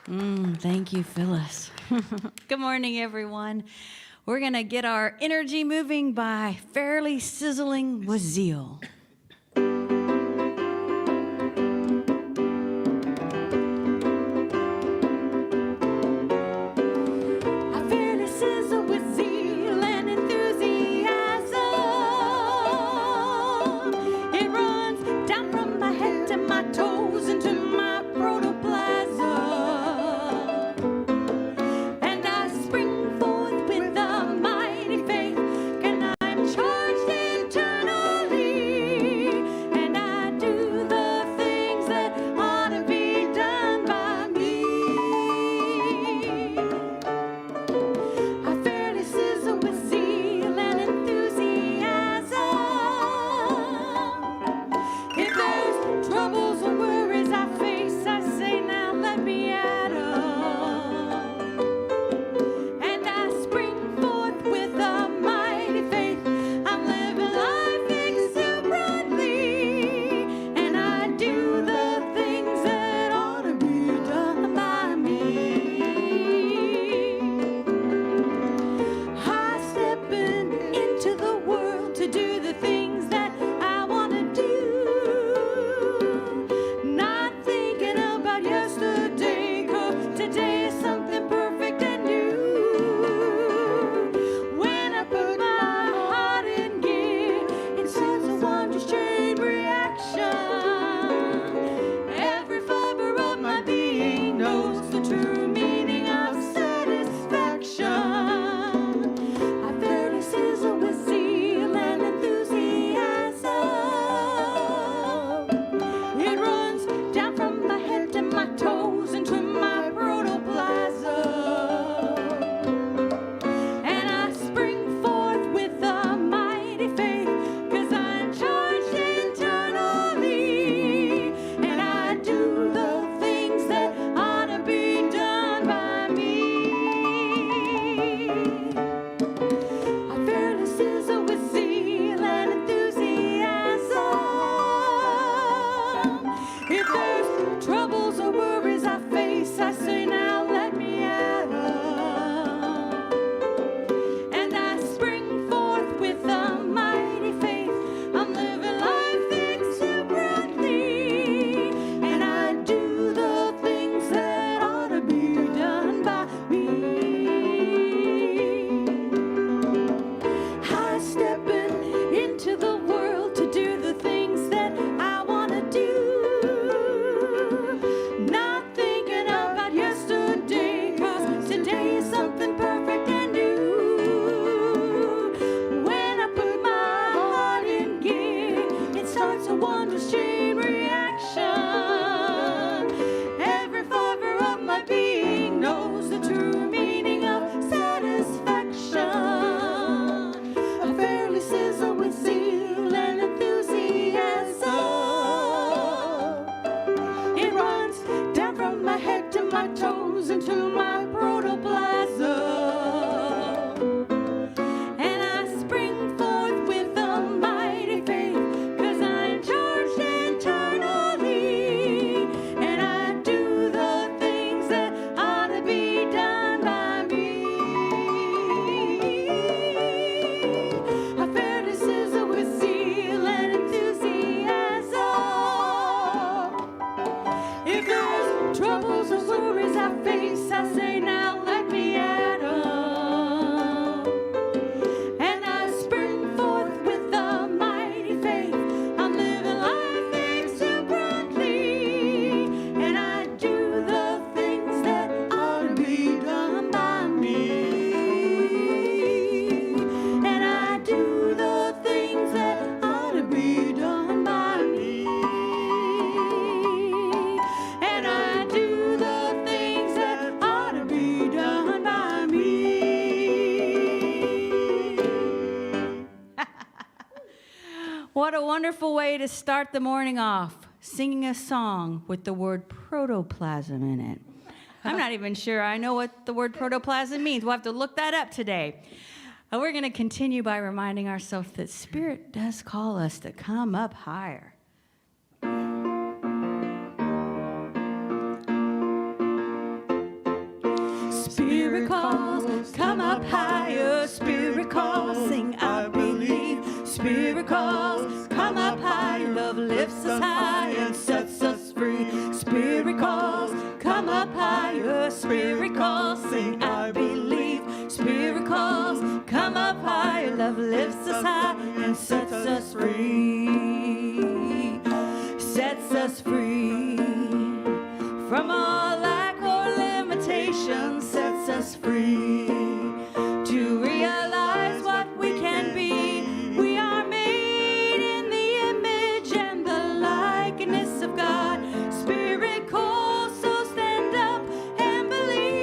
Thank you, Phyllis. Good morning, everyone. We're going to get our energy moving by fairly sizzling with zeal. What a wonderful way to start the morning off, singing a song with the word protoplasm in it. I'm not even sure I know what the word protoplasm means. We'll have to look that up today. We're going to continue by reminding ourselves that Spirit does call us to come up higher. us high and sets us free. Spirit calls, come up higher. Spirit calls, sing I believe. Spirit calls, come up higher. Love lifts us high and sets us free. Sets us free from all lack or limitation. Sets us free to realize what we can be. We are made in the image and the likeness of God. Spirit calls, so stand up and believe.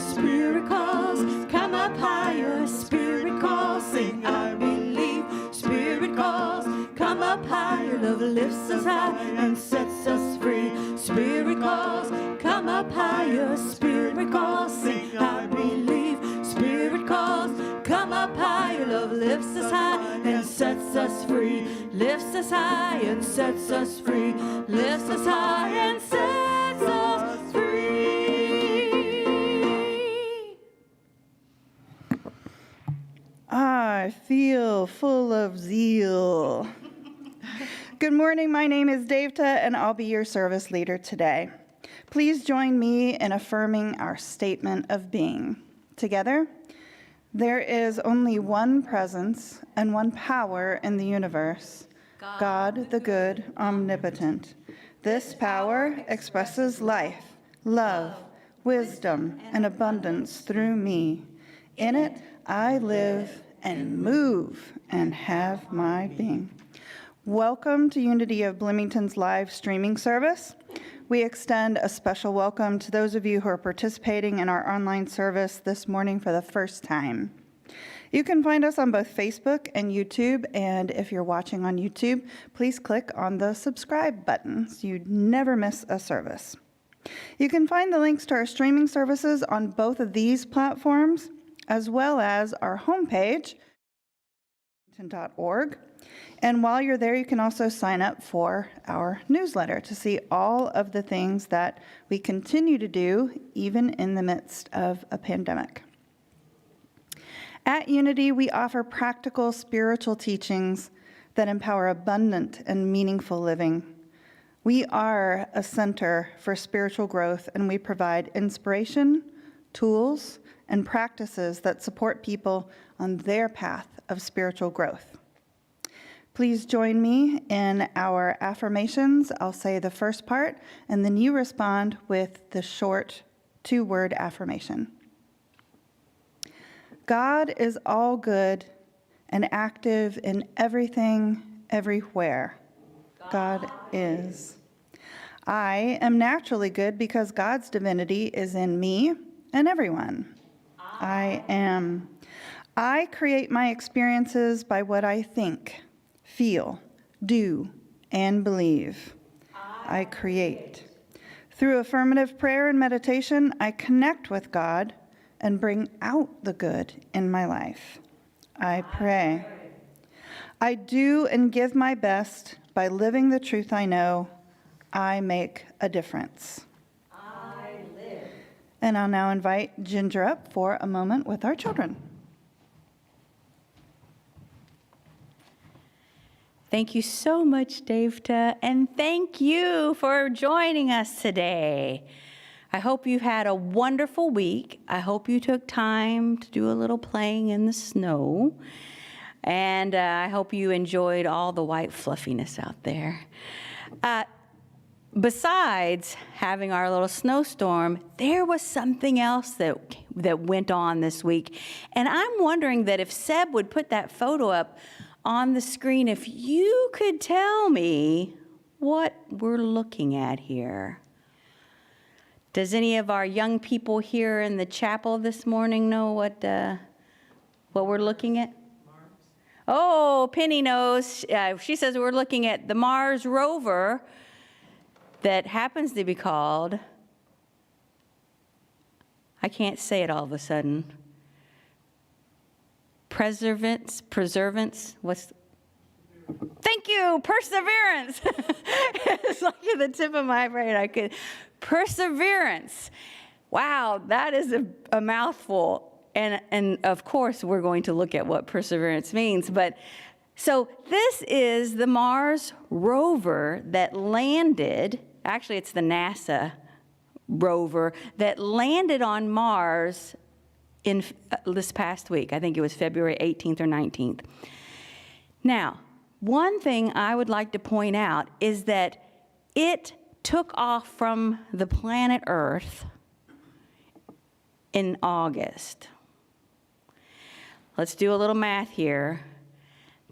Spirit calls, come up higher. Spirit calls, sing I believe. Spirit calls, come up higher. Love lifts us high and sets us free. Spirit calls, come up higher. Spirit calls, sing I believe. Spirit calls, come up higher. Love lifts us high and sets us free. Lifts us high and sets us free. Lifts us high and sets us free. I feel full of zeal. Good morning, my name is Devta, and I'll be your service leader today. Please join me in affirming our statement of being. Together, there is only one presence and one power in the universe, God the good, omnipotent. This power expresses life, love, wisdom, and abundance through me. In it, I live and move and have my being. Welcome to Unity of Bloomington's live streaming service. We extend a special welcome to those of you who are participating in our online service this morning for the first time. You can find us on both Facebook and YouTube, and if you're watching on YouTube, please click on the subscribe button so you never miss a service. You can find the links to our streaming services on both of these platforms, as well as our homepage, bloomington.org. And while you're there, you can also sign up for our newsletter to see all of the things that we continue to do, even in the midst of a pandemic. At Unity, we offer practical spiritual teachings that empower abundant and meaningful living. We are a center for spiritual growth, and we provide inspiration, tools, and practices that support people on their path of spiritual growth. Please join me in our affirmations. I'll say the first part, and then you respond with the short 2-word affirmation. God is all good and active in everything, everywhere. God is. I am naturally good because God's divinity is in me and everyone. I am. I create my experiences by what I think, feel, do, and believe. I create. Through affirmative prayer and meditation, I connect with God and bring out the good in my life. I pray. I do and give my best by living the truth I know. I make a difference. I live. And I'll now invite Ginger up for a moment with our children. Thank you so much, Devta, and thank you for joining us today. I hope you've had a wonderful week. I hope you took time to do a little playing in the snow, and I hope you enjoyed all the white fluffiness out there. Besides having our little snowstorm, there was something else that went on this week, and I'm wondering that if Seb would put that photo up on the screen, if you could tell me what we're looking at here. Does any of our young people here in the chapel this morning know what we're looking at? Mars. Oh, Penny knows. She says we're looking at the Mars rover that happens to be called, I can't say it all of a sudden, Perseverance, thank you, Perseverance. It's like at the tip of my brain, Perseverance. Wow, that is a mouthful. And of course, we're going to look at what perseverance means. But So this is the Mars rover that landed, actually it's the NASA rover that landed on Mars in this past week. I think it was February 18th or 19th. Now, one thing I would like to point out is that it took off from the planet Earth in August. Let's do a little math here.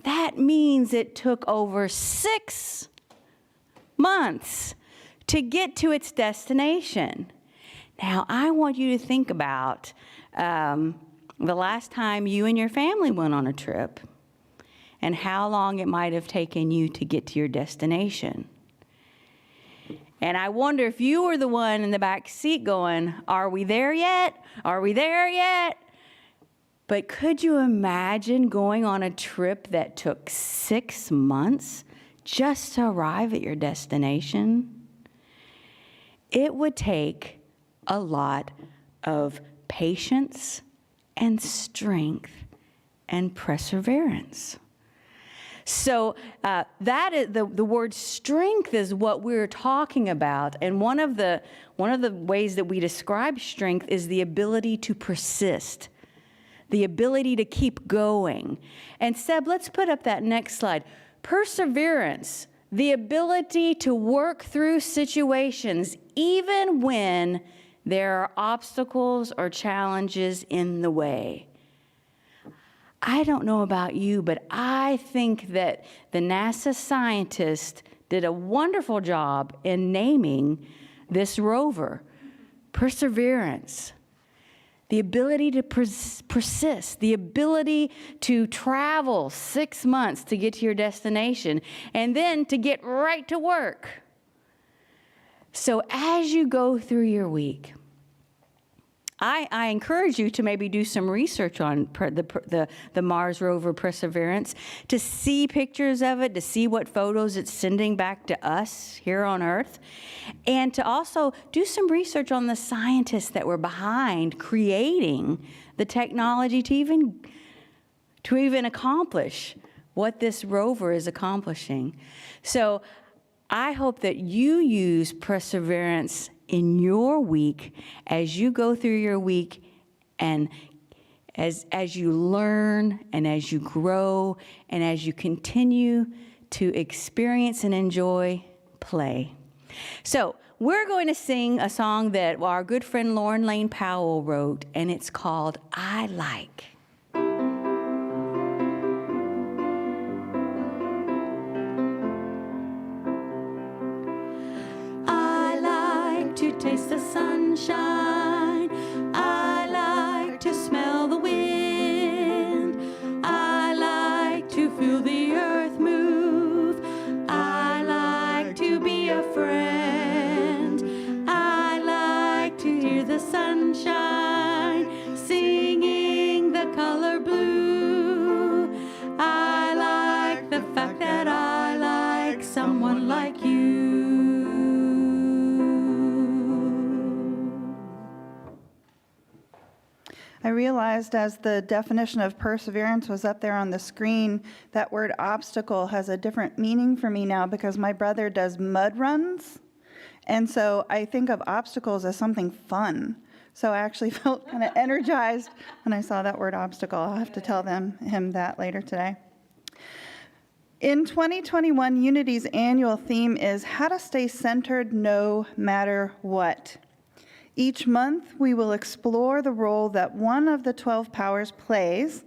That means it took over 6 months to get to its destination. Now, I want you to think about the last time you and your family went on a trip and how long it might have taken you to get to your destination. And I wonder if you were the one in the back seat going, are we there yet? Are we there yet? But could you imagine going on a trip that took 6 months just to arrive at your destination? It would take a lot of patience and strength and perseverance. So that is the word strength is what we're talking about. And one of the ways that we describe strength is the ability to persist, the ability to keep going. And Seb, let's put up that next slide. Perseverance, the ability to work through situations even when there are obstacles or challenges in the way. I don't know about you, but I think that the NASA scientists did a wonderful job in naming this rover. Perseverance, the ability to persist, the ability to travel 6 months to get to your destination, and then to get right to work. So as you go through your week, I encourage you to maybe do some research on the Mars rover Perseverance, to see pictures of it, to see what photos it's sending back to us here on Earth, and to also do some research on the scientists that were behind creating the technology to even accomplish what this rover is accomplishing. So I hope that you use perseverance in your week as you go through your week, and as you learn and as you grow and as you continue to experience and enjoy play. So we're going to sing a song that our good friend Lauren Lane Powell wrote, and it's called I Like. Taste the sunshine. I like to smell the wind. I like to feel the earth move. I like to be a friend. I like to hear the sunshine singing the color blue. I like the fact that I like someone like you. I realized as the definition of perseverance was up there on the screen, that word obstacle has a different meaning for me now because my brother does mud runs. And so I think of obstacles as something fun. So I actually felt kind of energized when I saw that word obstacle. I'll have to tell him that later today. In 2021, Unity's annual theme is how to stay centered no matter what. Each month, we will explore the role that one of the 12 powers plays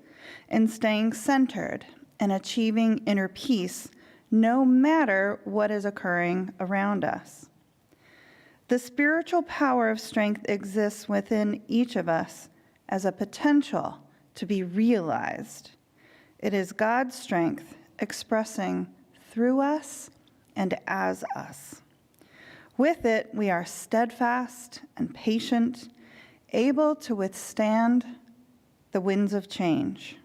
in staying centered and achieving inner peace, no matter what is occurring around us. The spiritual power of strength exists within each of us as a potential to be realized. It is God's strength expressing through us and as us. With it, we are steadfast and patient, able to withstand the winds of change.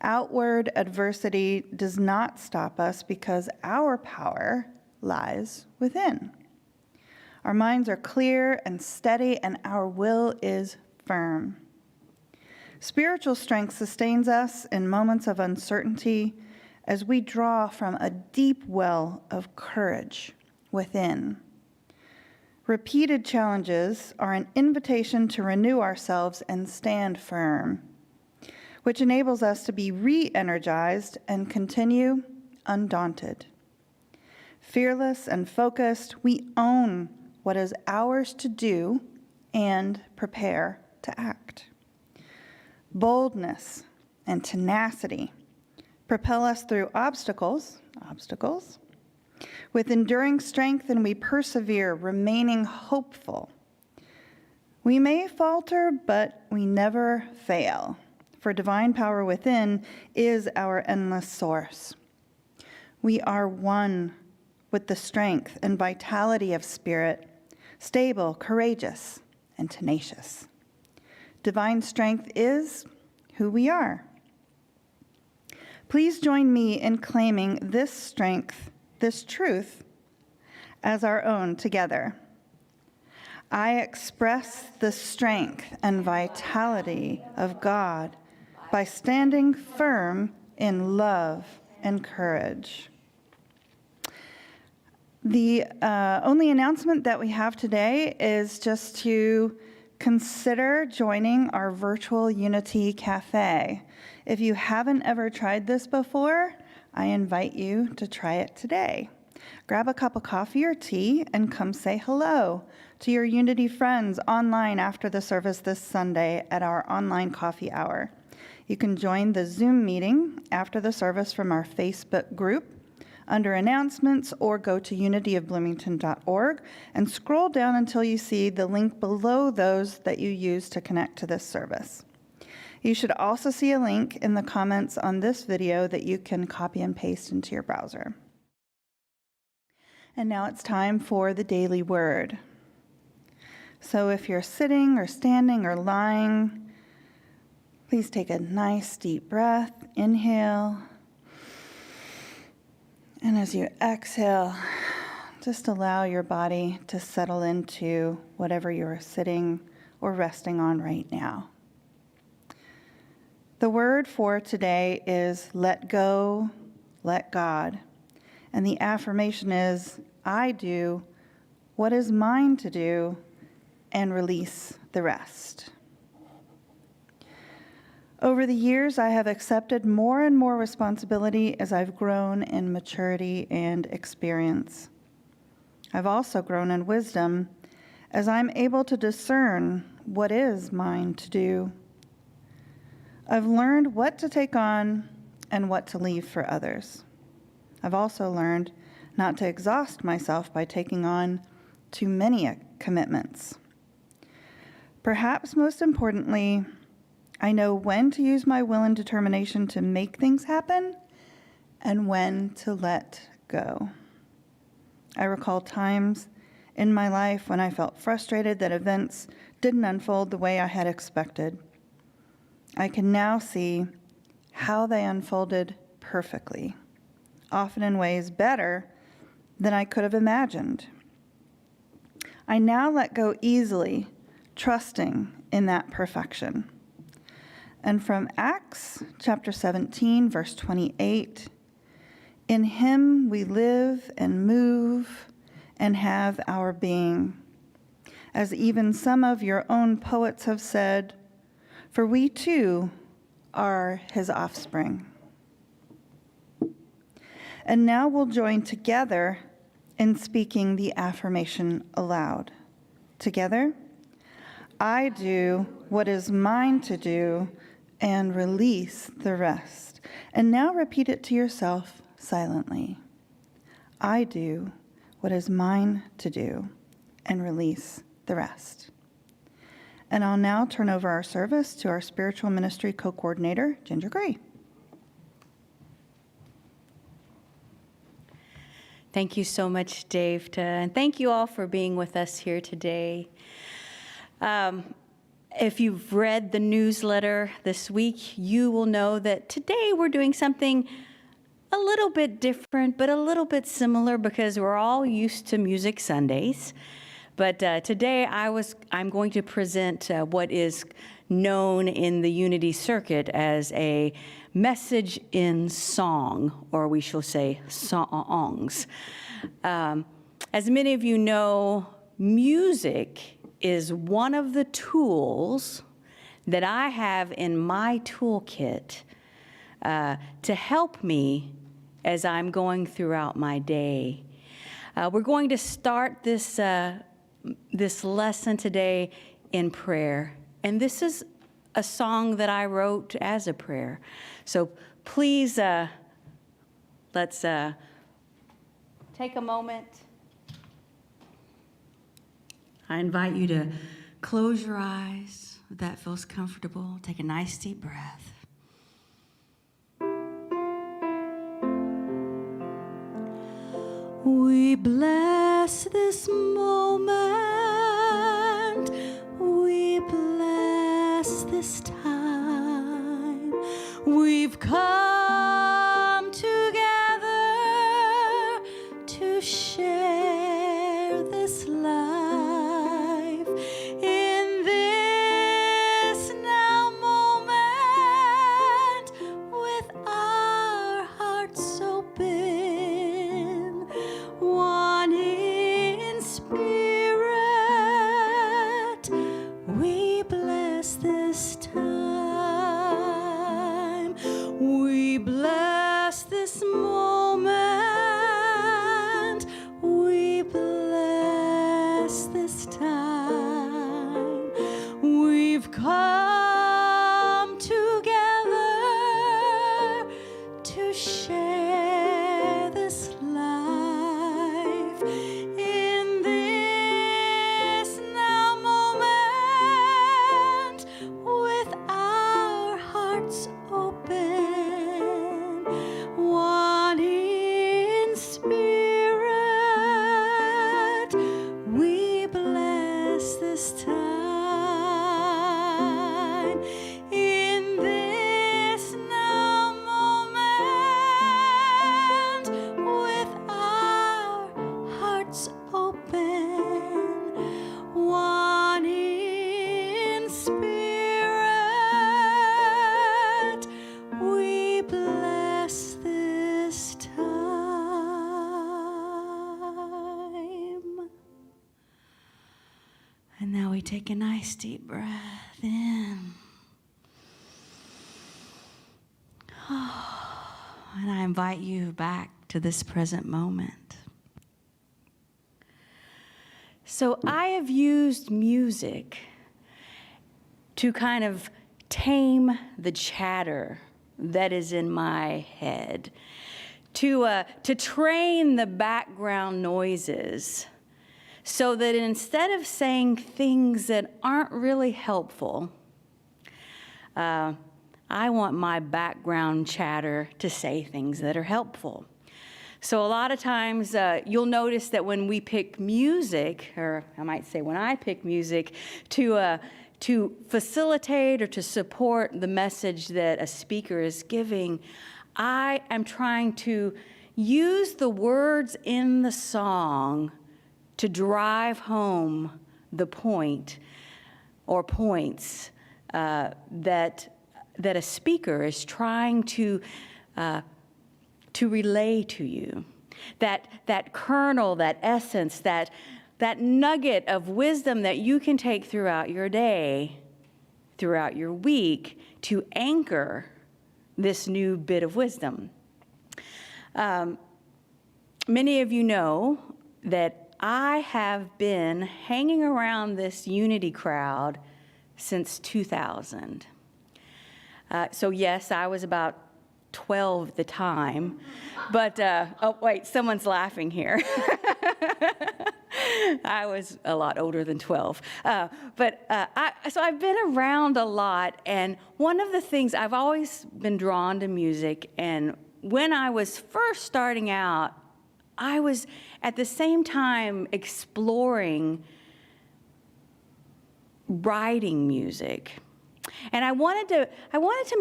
Outward adversity does not stop us because our power lies within. Our minds are clear and steady, and our will is firm. Spiritual strength sustains us in moments of uncertainty as we draw from a deep well of courage within. Repeated challenges are an invitation to renew ourselves and stand firm, which enables us to be re-energized and continue undaunted. Fearless and focused, we own what is ours to do and prepare to act. Boldness and tenacity propel us through obstacles, with enduring strength, and we persevere, remaining hopeful. We may falter, but we never fail, for divine power within is our endless source. We are one with the strength and vitality of spirit, stable, courageous, and tenacious. Divine strength is who we are. Please join me in claiming this strength, this truth, as our own together. I express the strength and vitality of God by standing firm in love and courage. The only announcement that we have today is just to consider joining our virtual Unity Cafe. If you haven't ever tried this before, I invite you to try it today. Grab a cup of coffee or tea and come say hello to your Unity friends online after the service this Sunday at our online coffee hour. You can join the Zoom meeting after the service from our Facebook group under announcements, or go to unityofbloomington.org and scroll down until you see the link below those that you use to connect to this service. You should also see a link in the comments on this video that you can copy and paste into your browser. And now it's time for the daily word. So if you're sitting or standing or lying, please take a nice deep breath. Inhale. And as you exhale, just allow your body to settle into whatever you're sitting or resting on right now. The word for today is let go, let God. And the affirmation is, I do what is mine to do and release the rest. Over the years, I have accepted more and more responsibility as I've grown in maturity and experience. I've also grown in wisdom as I'm able to discern what is mine to do. I've learned what to take on and what to leave for others. I've also learned not to exhaust myself by taking on too many commitments. Perhaps most importantly, I know when to use my will and determination to make things happen and when to let go. I recall times in my life when I felt frustrated that events didn't unfold the way I had expected. I can now see how they unfolded perfectly, often in ways better than I could have imagined. I now let go easily, trusting in that perfection. And from Acts chapter 17, verse 28, in him we live and move and have our being. As even some of your own poets have said, for we too are his offspring. And now we'll join together in speaking the affirmation aloud. Together, I do what is mine to do and release the rest. And now repeat it to yourself silently. I do what is mine to do and release the rest. And I'll now turn over our service to our spiritual ministry co-coordinator, Ginger Gray. Thank you so much, Dave, and thank you all for being with us here today. If you've read the newsletter this week, you will know that today we're doing something a little bit different, but a little bit similar because we're all used to Music Sundays. But today I'm going to present what is known in the Unity circuit as a message in song, or we shall say songs. As many of you know, music is one of the tools that I have in my toolkit to help me as I'm going throughout my day. We're going to start this lesson today in prayer. And this is a song that I wrote as a prayer. So please, let's take a moment. I invite you to close your eyes if that feels comfortable. Take a nice deep breath. We bless this moment. We bless this time. We've come together to share this life in this now moment with our hearts open, one in spirit. We bless this time. We bless this moment. We bless this time. We've come together to share this life in this now moment with our hearts open, one in spirit. We bless this time in this now moment with our hearts open, one in spirit. We bless this time. And now we take a nice deep breath in. And I invite you back to this present moment. So I have used music to kind of tame the chatter that is in my head, to train the background noises so that instead of saying things that aren't really helpful, I want my background chatter to say things that are helpful. So a lot of times you'll notice that when we pick music, or I might say when I pick music to facilitate or to support the message that a speaker is giving, I am trying to use the words in the song to drive home the point or points that a speaker is trying to relay to you. That kernel, that essence, that nugget of wisdom that you can take throughout your day, throughout your week, to anchor this new bit of wisdom. Many of you know that I have been hanging around this Unity crowd since 2000. So yes, I was about 12 at the time, but, oh wait, someone's laughing here. I was a lot older than 12. So I've been around a lot, and one of the things, I've always been drawn to music, and when I was first starting out, I was at the same time exploring writing music. And I wanted to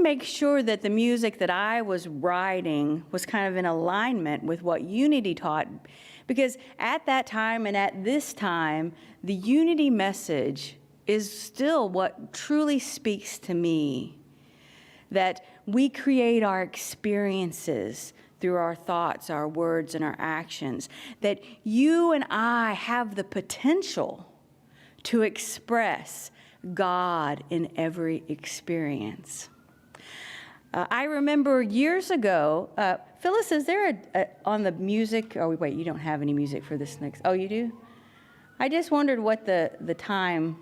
make sure that the music that I was writing was kind of in alignment with what Unity taught, because at that time and at this time, the Unity message is still what truly speaks to me, that we create our experiences through our thoughts, our words, and our actions, that you and I have the potential to express God in every experience. I remember years ago, Phyllis, is there on the music? Oh, wait, you don't have any music for this next. Oh, you do? I just wondered what the time.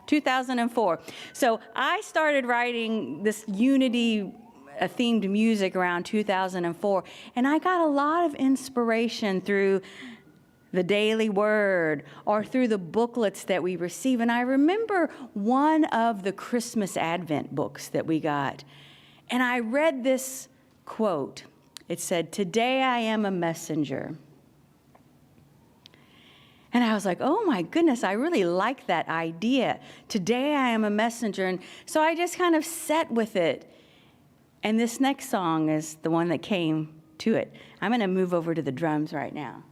2004. So I started writing this unity themed music around 2004, and I got a lot of inspiration through the Daily Word or through the booklets that we receive. And I remember one of the Christmas Advent books that we got, and I read this quote. It said, "Today I am a messenger." And I was like, oh my goodness, I really like that idea. Today I am a messenger. And so I just kind of sat with it. And this next song is the one that came to it. I'm going to move over to the drums right now.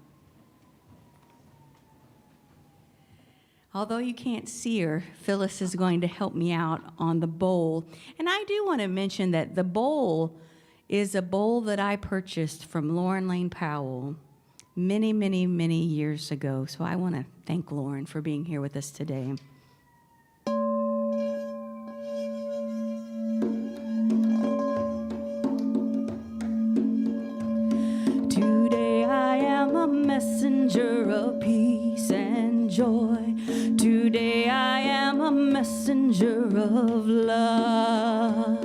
Although you can't see her, Phyllis is going to help me out on the bowl. And I do want to mention that the bowl is a bowl that I purchased from Lauren Lane Powell many, many, many years ago. So I want to thank Lauren for being here with us today. Today I am a messenger of peace and joy. Today I am a messenger of love.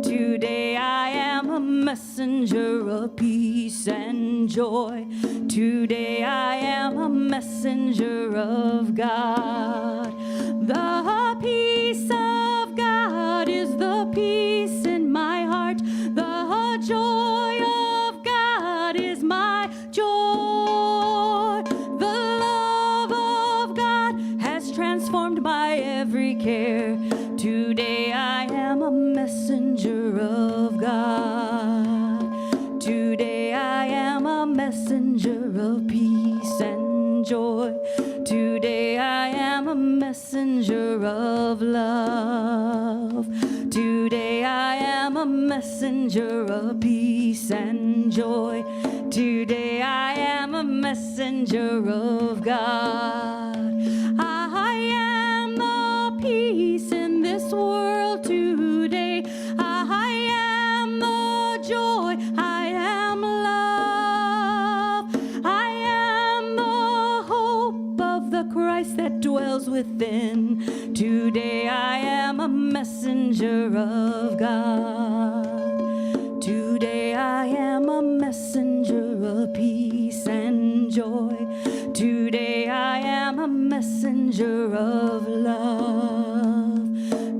Today I am a messenger of peace and joy. Today I am a messenger of God. The peace of God is the peace in my heart. The joy of God is my joy. The love of God has transformed my every care. Today I am a messenger of God. Today I am a messenger of peace and joy. Today I am a messenger of love. Today I am a messenger of peace and joy. Today I am a messenger of God. I am the peace in this world today. I am the joy. I am love. I am the hope of the Christ that dwells within. Today I am a messenger of God. Today I am a messenger of peace and joy. Today I am a messenger of love.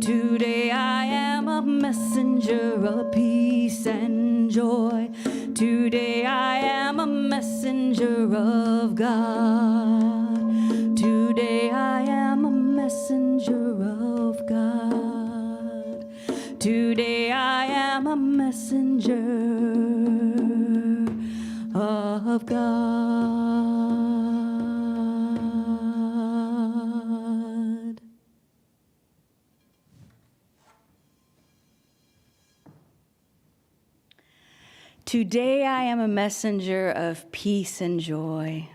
Today I am a messenger of peace and joy. Today I am a messenger of God. Today I am a messenger of God. Today I am a messenger of God. Today I am a messenger of peace and joy.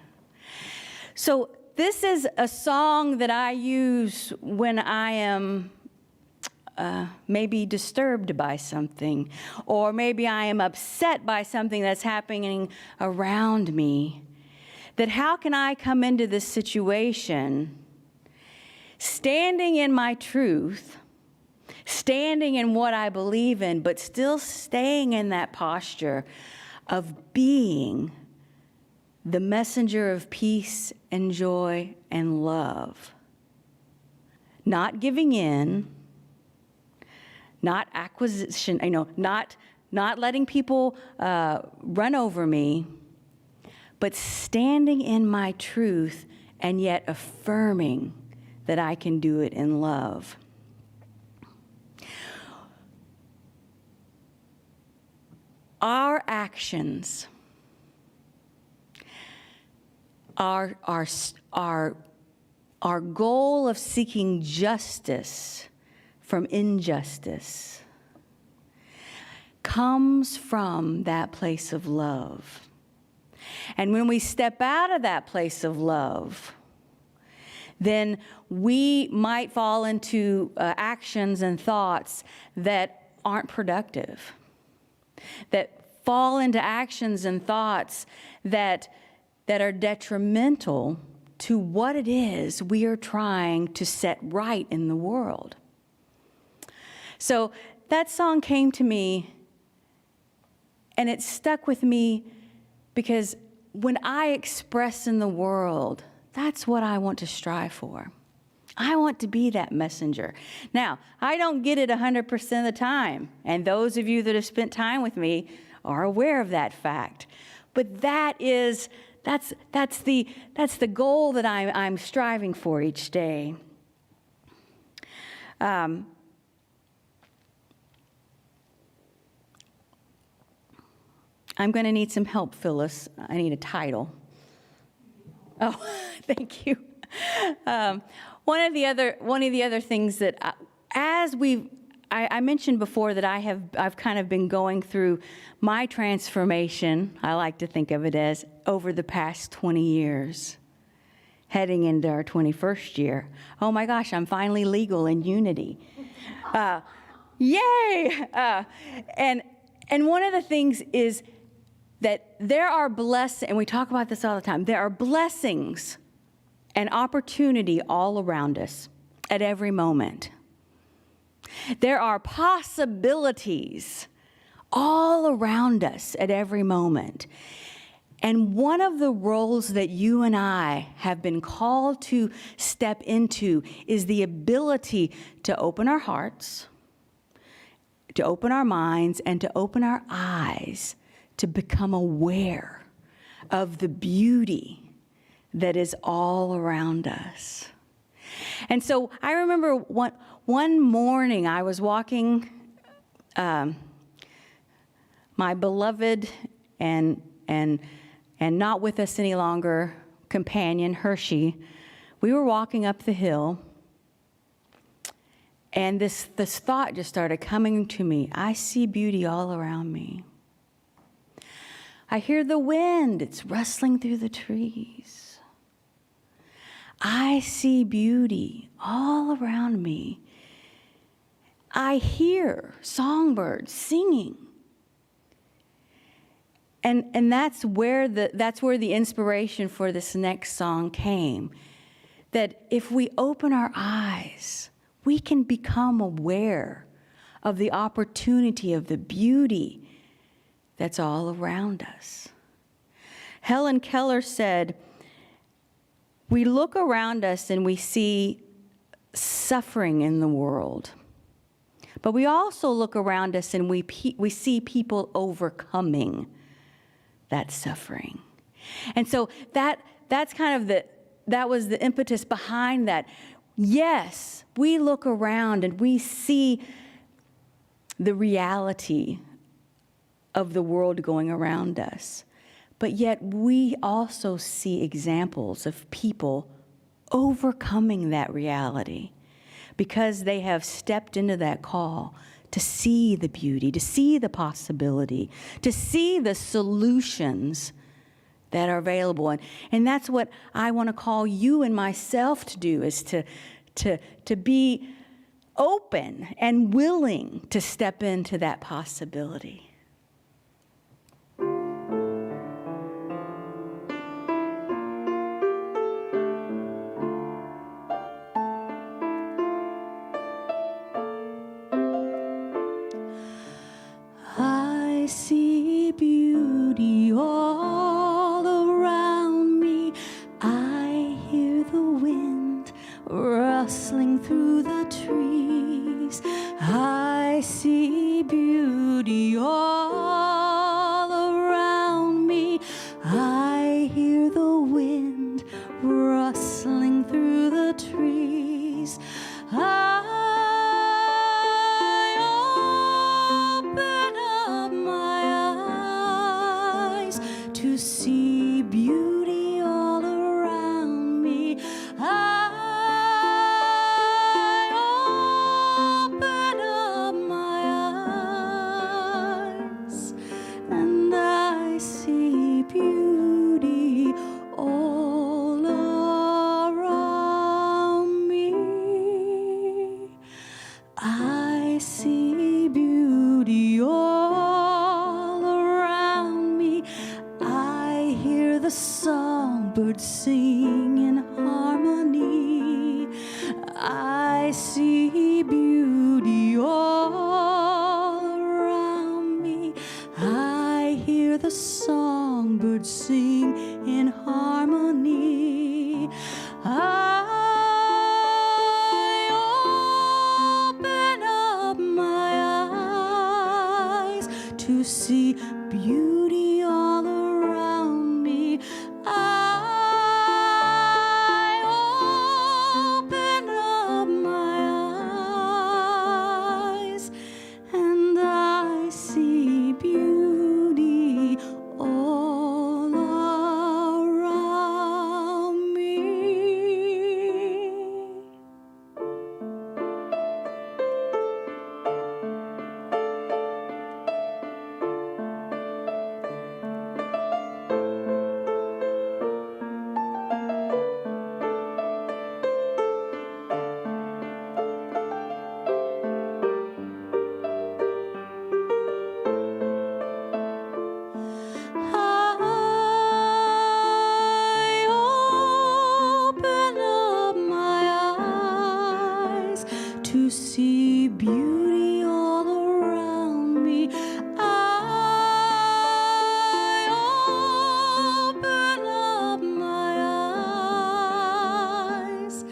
So this is a song that I use when I am maybe disturbed by something, or maybe I am upset by something that's happening around me. That how can I come into this situation standing in my truth, standing in what I believe in, but still staying in that posture of being the messenger of peace and joy and love. Not giving in, not acquisition, not letting people run over me, but standing in my truth and yet affirming that I can do it in love. Our actions are our goal of seeking justice from injustice comes from that place of love. And when we step out of that place of love, then we might fall into actions and thoughts that aren't productive, that fall into actions and thoughts that are detrimental to what it is we are trying to set right in the world. So that song came to me, and it stuck with me because when I express in the world, that's what I want to strive for. I want to be that messenger. Now, I don't get it 100% of the time, and those of you that have spent time with me are aware of that fact. But that's the goal that I'm striving for each day. I'm going to need some help, Phyllis. I need a title. Oh, thank you. One of the other things that I mentioned before that I've kind of been going through my transformation, I like to think of it as, over the past 20 years, heading into our 21st year. Oh my gosh, I'm finally legal in unity. Yay! And one of the things is that there are blessings, and we talk about this all the time, there are blessings and opportunity all around us at every moment. There are possibilities all around us at every moment. And one of the roles that you and I have been called to step into is the ability to open our hearts, to open our minds, and to open our eyes to become aware of the beauty that is all around us. And so I remember one morning I was walking my beloved and not with us any longer companion, Hershey. We were walking up the hill, and this thought just started coming to me. I see beauty all around me. I hear the wind, it's rustling through the trees. I see beauty all around me. I hear songbirds singing. And that's where the inspiration for this next song came. That if we open our eyes, we can become aware of the opportunity of the beauty that's all around us. Helen Keller said, "We look around us and we see suffering in the world. But we also look around us and we see people overcoming that suffering." And so that's kind of that was the impetus behind that. Yes, we look around and we see the reality of the world going around us. But yet we also see examples of people overcoming that reality because they have stepped into that call to see the beauty, to see the possibility, to see the solutions that are available. And that's what I want to call you and myself to do, is to be open and willing to step into that possibility. I see beauty all around me. I hear the wind rustling through the trees. I see beauty all around me. I hear the wind rustling through the trees. I open up my eyes to see beauty all around me. I I hear the songbirds sing in harmony. I see beauty all around me. I hear the songbirds sing in harmony. I open up my eyes to see beauty all around me. I open up my eyes and I see beauty all around me. I open up my eyes to see beauty all around me. I open up my eyes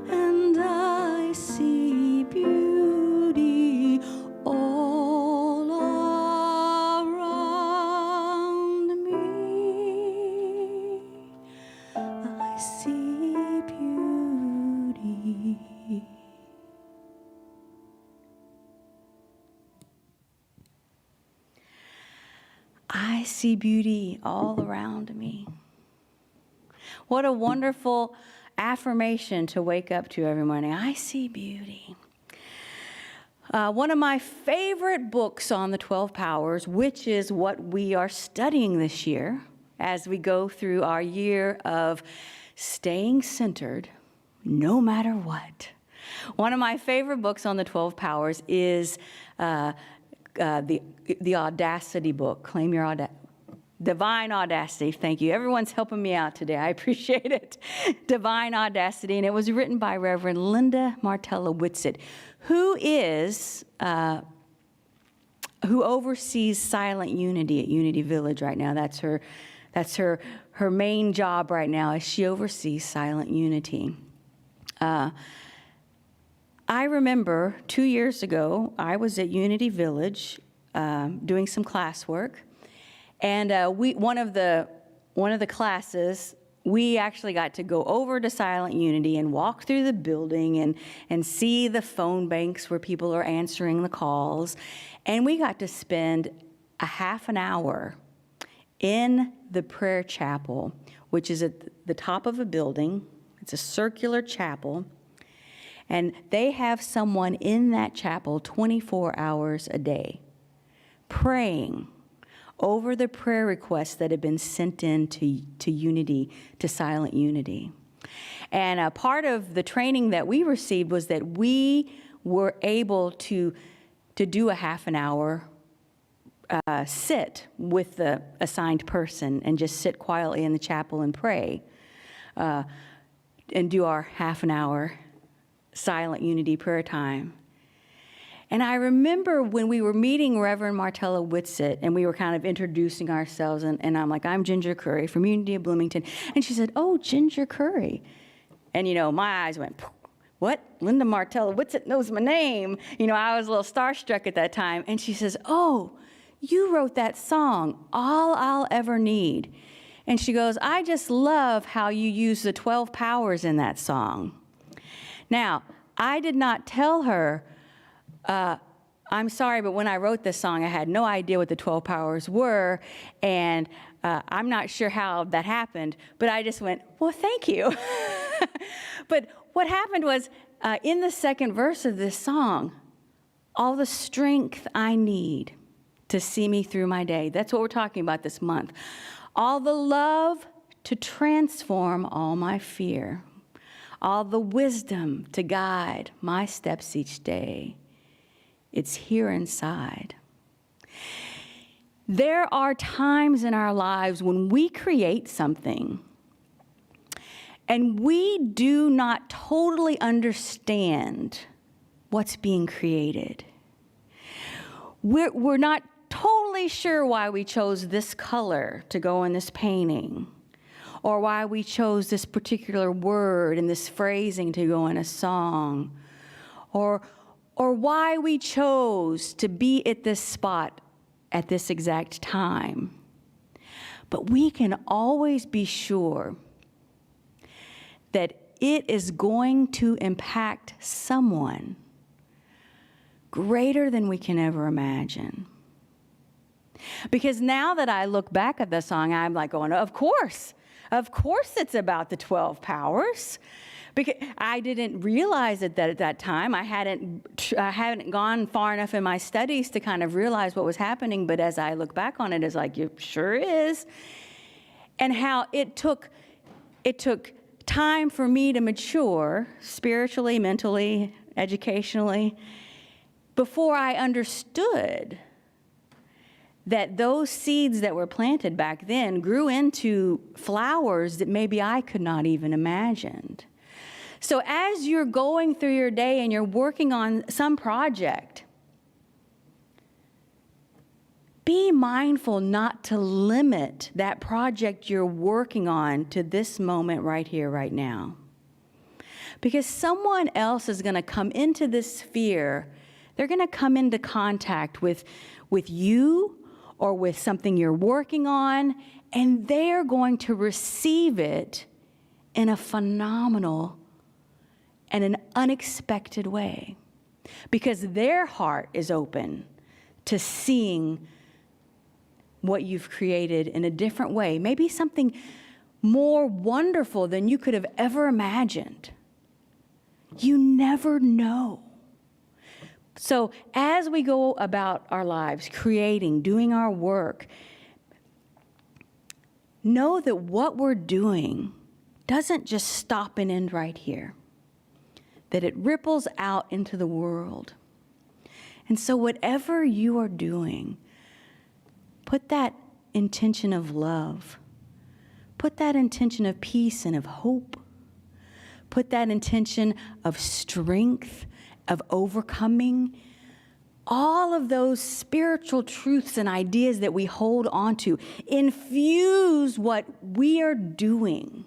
and I see beauty all around me. I see beauty. I see beauty all around me. What a wonderful affirmation to wake up to every morning. I see beauty. One of my favorite books on the 12 powers, which is what we are studying this year as we go through our year of staying centered no matter what. One of my favorite books on the 12 powers is the Audacity book, Claim Your Audacity. Divine Audacity, thank you. Everyone's helping me out today. I appreciate it. Divine Audacity, and it was written by Reverend Linda Martella Whitsitt, who oversees Silent Unity at Unity Village right now. That's her main job right now, is she oversees Silent Unity. I remember 2 years ago, I was at Unity Village doing some classwork. And one of the classes, we actually got to go over to Silent Unity and walk through the building and see the phone banks where people are answering the calls. And we got to spend a half an hour in the prayer chapel, which is at the top of a building. It's a circular chapel. And they have someone in that chapel 24 hours a day praying over the prayer requests that have been sent in to Unity, to Silent Unity. And a part of the training that we received was that we were able to do a half an hour sit with the assigned person and just sit quietly in the chapel and pray and do our half an hour Silent Unity prayer time. And I remember when we were meeting Reverend Martella Whitsitt, and we were kind of introducing ourselves, and I'm like, I'm Ginger Curry from Unity of Bloomington. And she said, oh, Ginger Curry. And, my eyes went, what? Linda Martella Whitsitt knows my name. I was a little starstruck at that time. And she says, oh, you wrote that song, All I'll Ever Need. And she goes, I just love how you use the 12 powers in that song. Now, I did not tell her, I'm sorry, but when I wrote this song, I had no idea what the 12 powers were, and I'm not sure how that happened, but I just went, well, thank you. But what happened was, in the second verse of this song, all the strength I need to see me through my day. That's what we're talking about this month. All the love to transform all my fear. All the wisdom to guide my steps each day. It's here inside. There are times in our lives when we create something and we do not totally understand what's being created. We're not totally sure why we chose this color to go in this painting, or why we chose this particular word and this phrasing to go in a song, or why we chose to be at this spot at this exact time. But we can always be sure that it is going to impact someone greater than we can ever imagine. Because now that I look back at the song, I'm like going, of course it's about the 12 powers. Because I didn't realize it that at that time. I hadn't gone far enough in my studies to kind of realize what was happening. But as I look back on it, it's like, it sure is. And how it took time for me to mature spiritually, mentally, educationally, before I understood that those seeds that were planted back then grew into flowers that maybe I could not even imagine. So as you're going through your day and you're working on some project, be mindful not to limit that project you're working on to this moment right here, right now. Because someone else is going to come into this sphere. They're going to come into contact with you or with something you're working on, and they're going to receive it in a phenomenal and an unexpected way, because their heart is open to seeing what you've created in a different way, maybe something more wonderful than you could have ever imagined. You never know. So as we go about our lives, creating, doing our work, know that what we're doing doesn't just stop and end right here, that it ripples out into the world. And so whatever you are doing, put that intention of love, put that intention of peace and of hope, put that intention of strength, of overcoming, all of those spiritual truths and ideas that we hold on to. Infuse what we are doing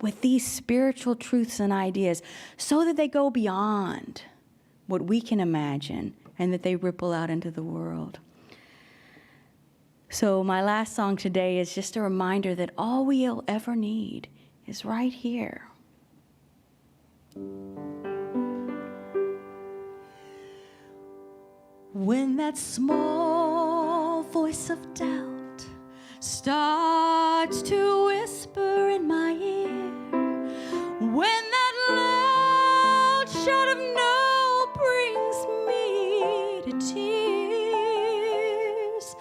with these spiritual truths and ideas so that they go beyond what we can imagine and that they ripple out into the world. So my last song today is just a reminder that all we'll ever need is right here. When that small voice of doubt starts to whisper in my ear, when that loud shout of no brings me to tears,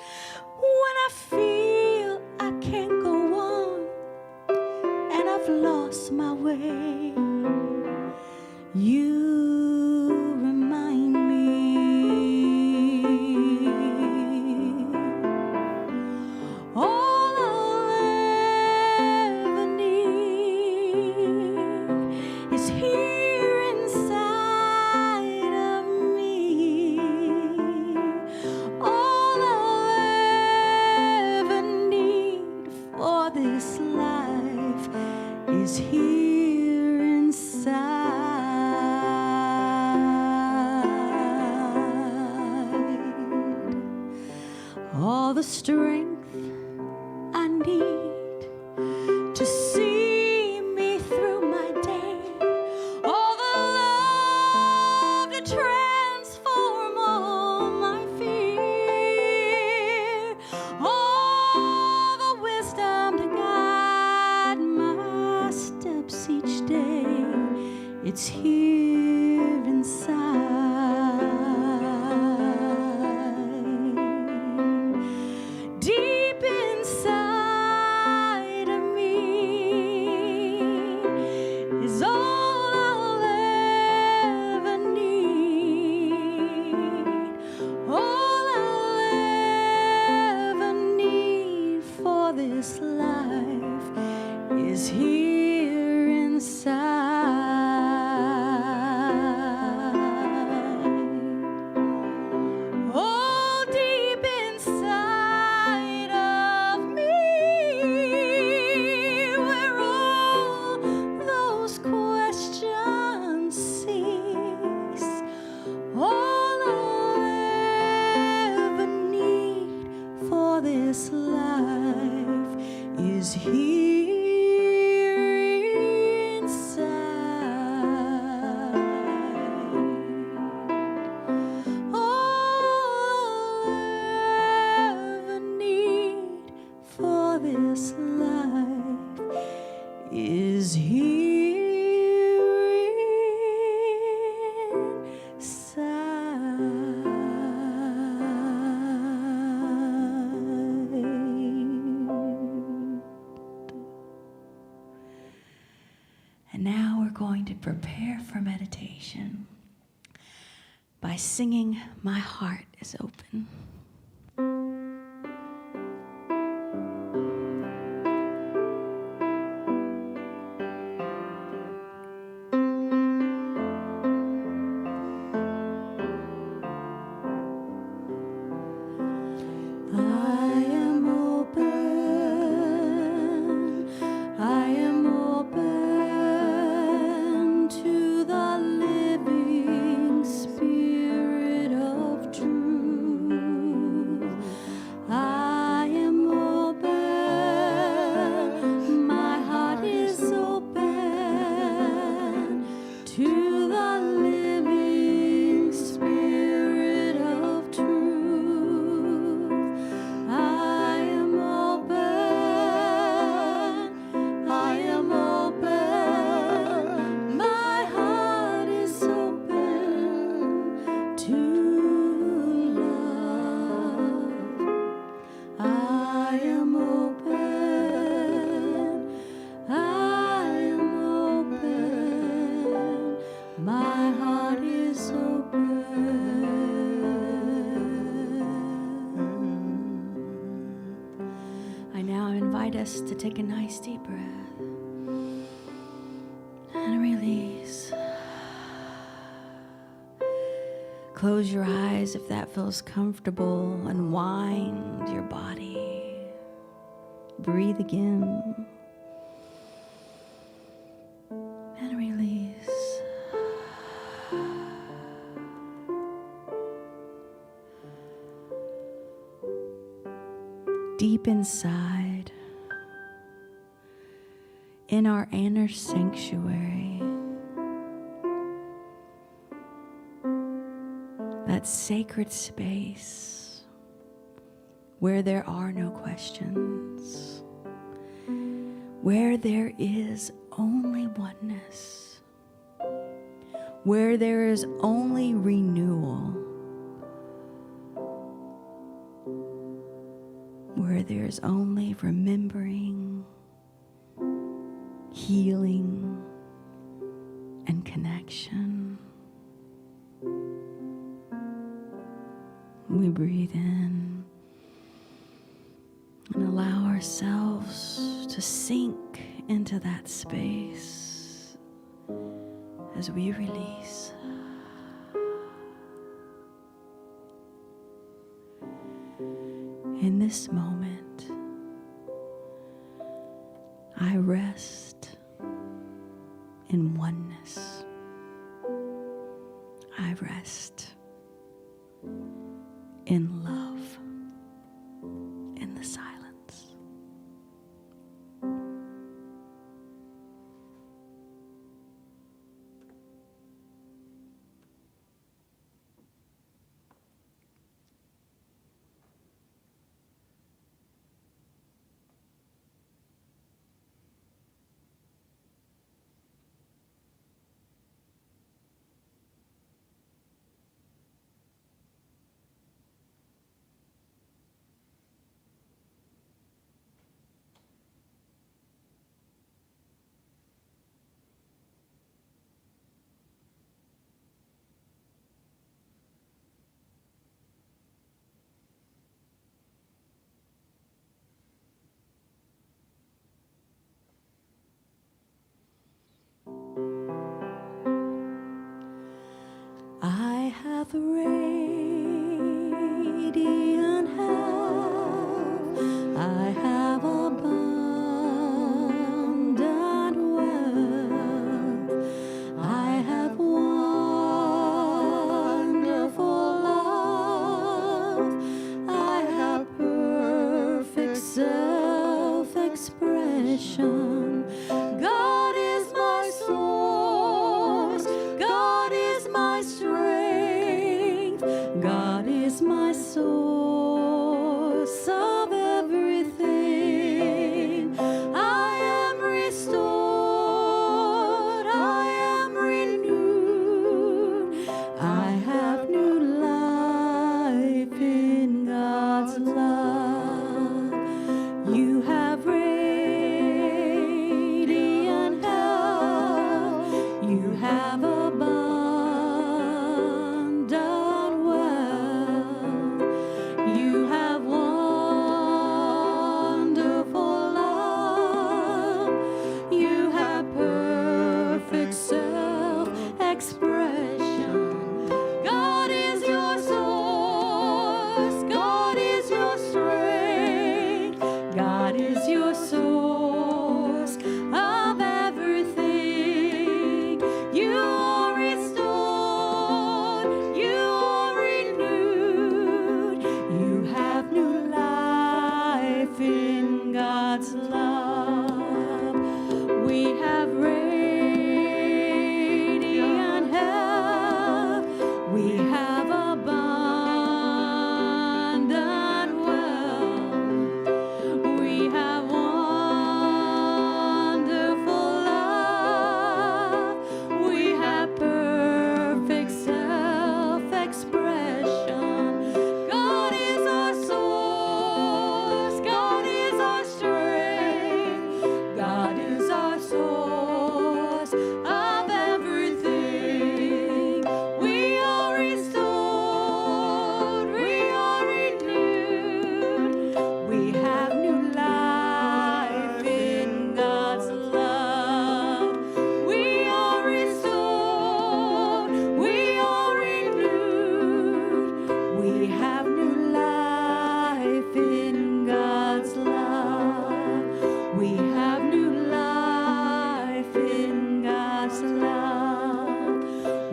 when I feel I can't go on and I've lost my way, you remind me. All I'll ever need is here inside of me. All I'll ever need for this life is here inside. All the strength I need to see me through my day, all the love to transform all my fear, all the wisdom to guide my steps each day, it's here inside. Deep inside of me is all I'll ever need, all I'll for this life is here inside. Oh, deep inside of me, where all those questions cease, all I'll ever need for this life is here inside. All I'll ever need for this life is here inside. And now we're going to prepare for meditation by singing "My Heart is Open." I am open, I am open to the living Spirit of truth. I am open, my heart is open to the living Spirit of truth. I am open, I am open, my heart is open to love. I am open, I am open, my heart is open. I now invite us to take a nice deep breath and release. Close your eyes if that feels comfortable. Unwind your body. Breathe again. And release. Deep inside, in our inner sanctuary, that sacred space where there are no questions, where there is only oneness, where there is only renewal, where there is only remembering, healing, and connection. We breathe in and allow ourselves to sink into that space as we release. In this moment, I rest in oneness. I rest in love, in the silence. expression. God is my source. God is my strength. God is my source of everything. I am restored. I am renewed. I have new life in God's love. You have radiant health. You have abundant wealth. You have wonderful love. You have perfect self-expression. God is your source. God is your strength. God is your source of everything. You are restored. You are renewed. You have new life in God's love. We have radiant health. We have abundant wealth. We have wonderful love. We have perfect self-expression. God is our source. God is our strength. God is our source of everything. We are restored. We are renewed. We have new life in God's love. We are restored. We are renewed. We have new life in God's love. We have new life in God's love.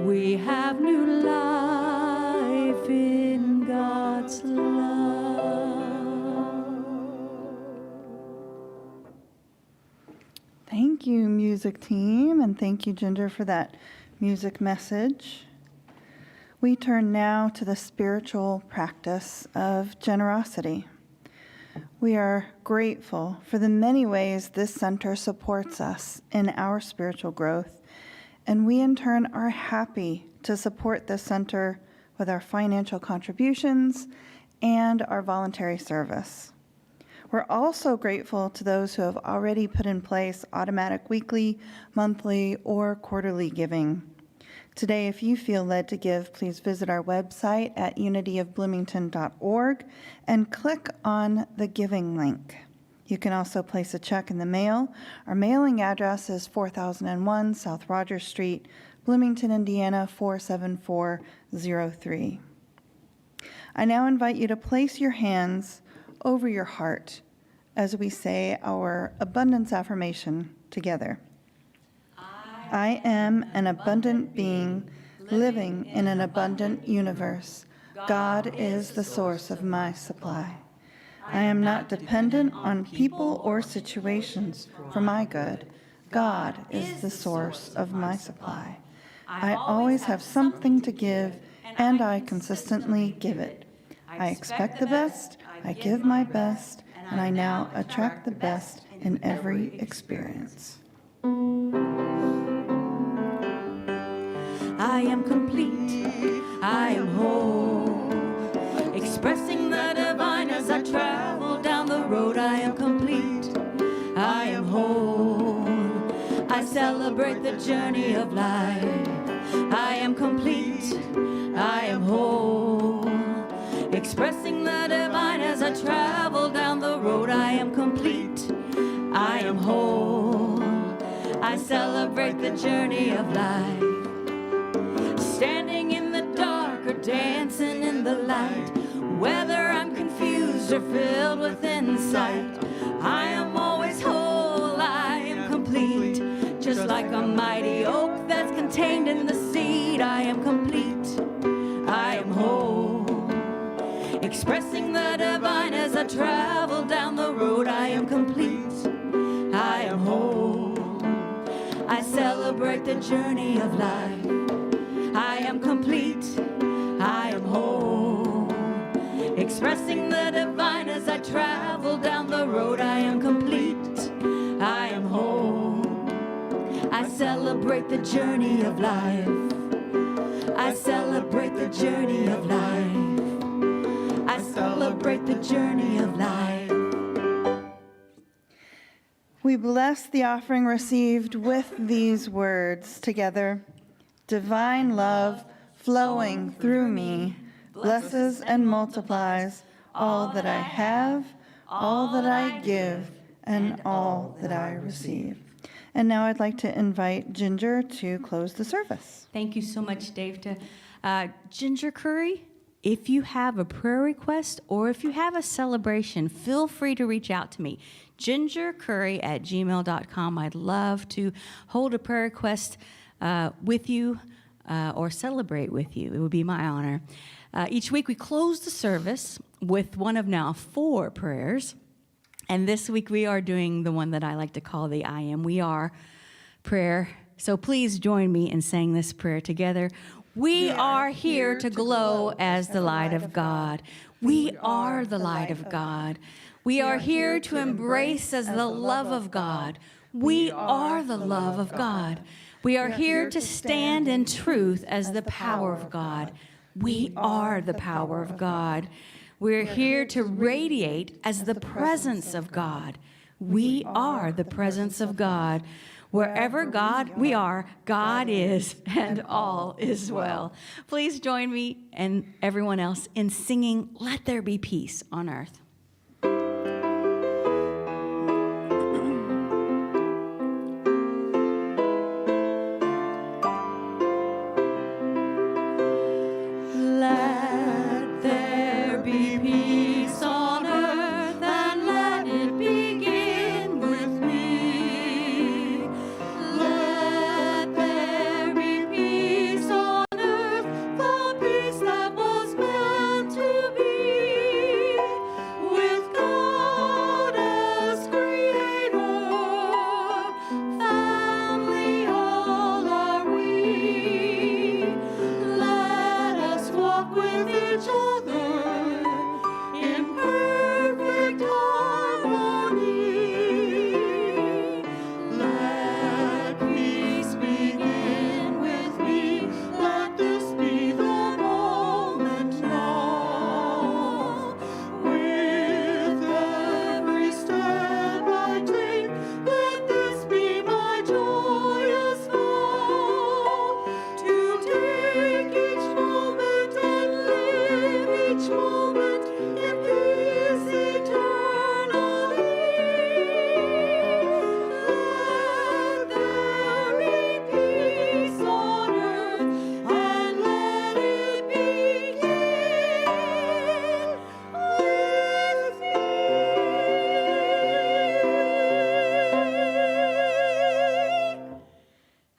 We have new life in God's love. Thank you, music team, and thank you, Ginger, for that music message. We turn now to the spiritual practice of generosity. We are grateful for the many ways this center supports us in our spiritual growth, and we in turn are happy to support this center with our financial contributions and our voluntary service. We're also grateful to those who have already put in place automatic weekly, monthly, or quarterly giving. Today, if you feel led to give, please visit our website at unityofbloomington.org and click on the giving link. You can also place a check in the mail. Our mailing address is 4001 South Rogers Street, Bloomington, Indiana 47403. I now invite you to place your hands over your heart as we say our abundance affirmation together. I am an abundant being living in an abundant universe. God is the source of my supply. I am not dependent on people or situations for my good. God is the source of my supply. I always have something to give, and I consistently give it. I expect the best, I give my best, and I now attract the best in every experience. I am complete, I am whole, expressing the divine as I travel down the road. I am complete, I am whole, I celebrate the journey of life. I am complete, I am whole, expressing the divine as I travel down the road. I am complete, I am whole, I celebrate the journey of life. Standing in the dark or dancing in the light, whether I'm confused or filled with insight, I am always whole, I am complete. Just like a mighty oak that's contained in the seed, I am complete, I am whole, expressing the divine as I travel down the road. I am complete, celebrate the journey of life. I am complete, I am whole, expressing the divine as I travel down the road. I am complete, I am whole. I celebrate the journey of life. I celebrate the journey of life. I celebrate the journey of life. We bless the offering received with these words together. Divine love flowing through me blesses and multiplies all that I have, all that I give, and all that I receive. And now I'd like to invite Ginger to close the service. Thank you so much, Dave. Ginger Curry, if you have a prayer request or if you have a celebration, feel free to reach out to me. gingercurry@gmail.com. I'd love to hold a prayer request with you or celebrate with you. It would be my honor. Each week we close the service with one of now 4 prayers. And this week we are doing the one that I like to call the I Am, We Are prayer. So please join me in saying this prayer together. We are here to glow as the light of God. We are the light of God. We are here to embrace as the love of God. We are the love of God. We are here to stand in truth as the power of God. We are the power of God. We're here to radiate as the presence of God. We are the presence of God. Wherever we are, God is, and all is well. Please join me and everyone else in singing, Let There Be Peace on Earth.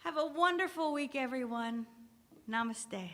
Have a wonderful week, everyone. Namaste.